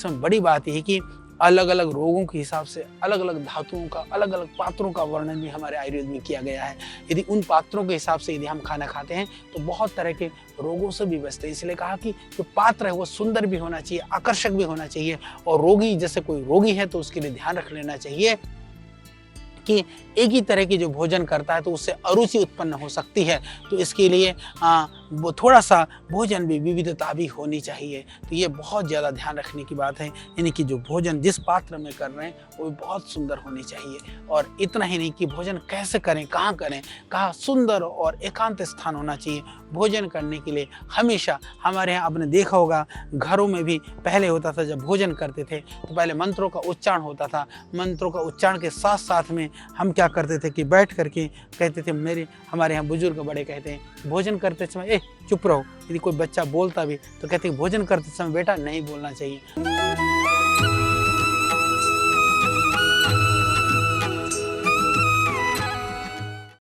इसमें बड़ी बात यही कि अलग अलग रोगों के हिसाब से अलग अलग धातुओं का, अलग अलग पात्रों का वर्णन भी हमारे आयुर्वेद में किया गया है। यदि उन पात्रों के हिसाब से यदि हम खाना खाते हैं तो बहुत तरह के रोगों से भी बचते हैं। इसलिए कहा कि जो पात्र है वो सुंदर भी होना चाहिए, आकर्षक भी होना चाहिए, और रोगी, जैसे कोई रोगी है तो उसके लिए ध्यान रख लेना चाहिए कि एक ही तरह की जो भोजन करता है तो उससे अरुचि उत्पन्न हो सकती है। तो इसके लिए वो थोड़ा सा भोजन भी विविधता भी होनी चाहिए। तो ये बहुत ज़्यादा ध्यान रखने की बात है, यानी कि जो भोजन जिस पात्र में कर रहे हैं वो बहुत सुंदर होनी चाहिए। और इतना ही नहीं कि भोजन कैसे करें, कहाँ सुंदर और एकांत स्थान होना चाहिए भोजन करने के लिए। हमेशा हमारे यहाँ आपने देखा होगा, घरों में भी पहले होता था, जब भोजन करते थे तो पहले मंत्रों का उच्चारण होता था। मंत्रों का उच्चारण के साथ साथ में हम क्या करते थे कि बैठ करके कहते थे, हमारे यहाँ बुजुर्ग बड़े कहते हैं, भोजन करते समय चुप रहो। यदि कोई बच्चा बोलता भी तो कहते हैं भोजन करते समय बेटा नहीं बोलना चाहिए।